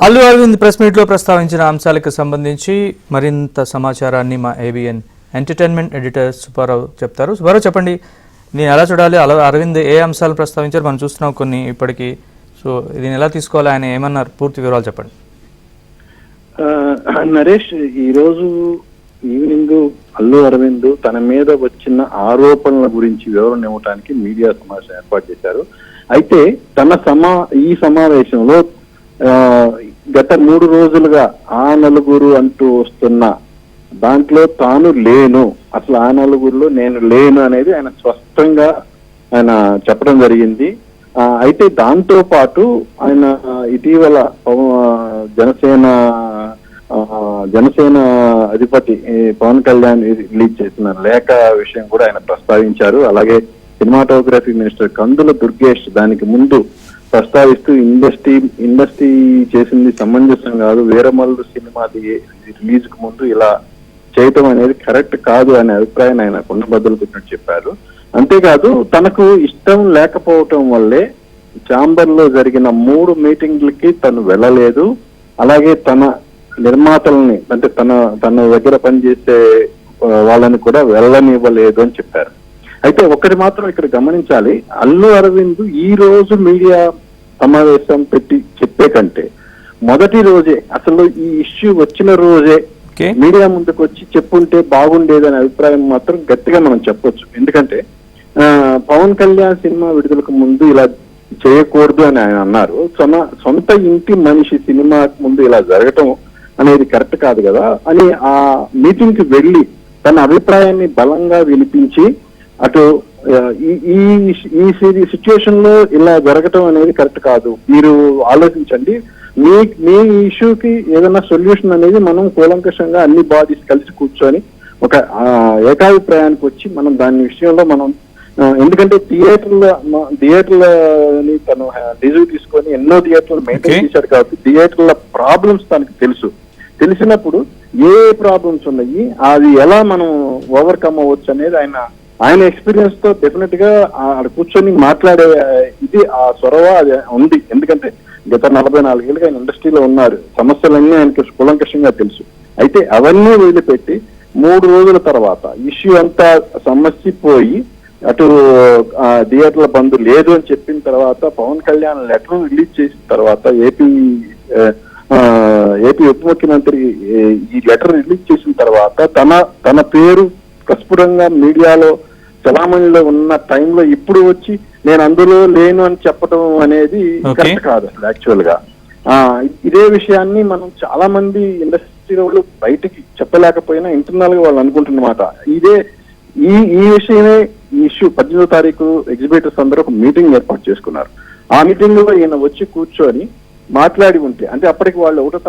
Allu Arvind press meet లో ప్రస్తావించిన అంశాలకు సంబంధించి మరింత సమాచారాన్ని మా ఏబిఎన్ ఎంటర్టైన్మెంట్ ఎడిటర్ సుబ్బారావు చెప్తారు. సుబ్బారావు చెప్పండి, నేను ఎలా చూడాలి? అరవింద్ ఏ అంశాలను ప్రస్తావించారు? మనం చూస్తున్నాం కొన్ని ఇప్పటికీ. సో దీన్ని ఎలా తీసుకోవాలి, ఆయన ఏమన్నారు? పూర్తి వివరాలు చెప్పండి. నరేష్, ఈరోజు ఈవినింగ్ అల్లు అరవింద్ తన మీద వచ్చిన ఆరోపణల గురించి వివరణ ఇవ్వడానికి మీడియా సమావేశం ఏర్పాటు చేశారు. అయితే ఈ సమావేశంలో గత 3 రోజులుగా ఆ నలుగురు అంటూ వస్తున్న దాంట్లో తాను లేను, అసలు ఆ నలుగురిలో నేను లేను అనేది ఆయన స్పష్టంగా ఆయన చెప్పడం జరిగింది. అయితే దాంతో పాటు ఆయన ఇటీవల జనసేన అధిపతి పవన్ కళ్యాణ్ రిలీజ్ చేసిన లేఖ విషయం కూడా ఆయన ప్రస్తావించారు. అలాగే సినిమాటోగ్రఫీ మినిస్టర్ కందుల దుర్గేష్ దానికి ముందు ప్రస్తావిస్తూ ఇండస్ట్రీ చేసింది సమంజసం కాదు, వీరమల్లు సినిమా రిలీజ్ కు ముందు ఇలా చేయటం అనేది కరెక్ట్ కాదు అనే అభిప్రాయాన్ని ఆయన కుండబద్దలుకున్నట్టు చెప్పారు. అంతేకాదు, తనకు ఇష్టం లేకపోవటం వల్లే ఛాంబర్ లో జరిగిన 3 మీటింగ్లకి తను వెళ్ళలేదు. అలాగే తన నిర్మాతల్ని, అంటే తన దగ్గర పనిచేసే వాళ్ళని కూడా వెళ్ళనివ్వలేదు అని చెప్పారు. అయితే ఒకటి మాత్రం ఇక్కడ గమనించాలి, అల్లు అరవింద్ ఈ రోజు మీడియా సమావేశం పెట్టి చెప్పే కంటే మొదటి రోజే, అసలు ఈ ఇష్యూ వచ్చిన రోజే మీడియా ముందుకు వచ్చి చెప్పుంటే బాగుండేదనే అభిప్రాయం మాత్రం గట్టిగా మనం చెప్పొచ్చు. ఎందుకంటే పవన్ కళ్యాణ్ సినిమా విడుదలకు ముందు ఇలా చేయకూడదు అని ఆయన అన్నారు. సొంత ఇంటి మనిషి సినిమాకు ముందు ఇలా జరగటం అనేది కరెక్ట్ కాదు కదా అని ఆ మీటింగ్ కి వెళ్లి తన అభిప్రాయాన్ని బలంగా వినిపించి, అటు ఈ సిచ్యువేషన్ లో ఇలా జరగటం అనేది కరెక్ట్ కాదు, మీరు ఆలోచించండి, మీ ఇష్యూకి ఏదైనా సొల్యూషన్ అనేది మనం కూలంకషంగా అన్ని బాడీస్ కలిసి కూర్చొని ఒక ఏకాభిప్రాయానికి వచ్చి మనం దాని విషయంలో మనం, ఎందుకంటే థియేటర్లని తను రిజర్వ్ తీసుకొని ఎన్నో థియేటర్లు మెయింటైన్ చేశాడు కాబట్టి థియేటర్ల ప్రాబ్లమ్స్ తనకు తెలిసినప్పుడు ఏ ప్రాబ్లమ్స్ ఉన్నాయి, అది ఎలా మనం ఓవర్కమ్ అవ్వచ్చు అనేది ఆయన ఎక్స్పీరియన్స్ తో డెఫినెట్ గా కూర్చొని మాట్లాడే ఇది ఆ చొరవ అది ఉంది. ఎందుకంటే గత 44 ఏళ్ళుగా ఆయన ఇండస్ట్రీలో ఉన్నారు, సమస్యలన్నీ ఆయనకి కులంకషంగా తెలుసు. అయితే అవన్నీ వదిలిపెట్టి 3 రోజుల తర్వాత ఇష్యూ అంతా సమస్యపోయి అటు థియేటర్ల బంద్ లేదు అని చెప్పిన తర్వాత పవన్ కళ్యాణ్ లెటర్ రిలీజ్ చేసిన తర్వాత ఏపీ ఉప ముఖ్యమంత్రి ఈ లెటర్ రిలీజ్ చేసిన తర్వాత తన పేరు ప్రస్ఫుటంగా మీడియాలో చలామణిలో ఉన్న టైంలో ఇప్పుడు వచ్చి నేను అందులో లేను అని చెప్పడం అనేది కరెక్ట్ కాదు అసలు. యాక్చువల్ గా ఇదే విషయాన్ని మనం చాలా మంది ఇండస్ట్రీ వాళ్ళు బయటికి చెప్పలేకపోయినా ఇంటర్నల్ గా వాళ్ళు అనుకుంటున్నమాట. ఈ విషయమే ఈ ఇష్యూ 18వ తారీఖు ఎగ్జిబిటర్స్ అందరూ ఒక మీటింగ్ ఏర్పాటు చేసుకున్నారు. ఆ మీటింగ్ లో ఈయన వచ్చి కూర్చొని మాట్లాడి ఉంటే, అంటే అప్పటికి వాళ్ళు 1వ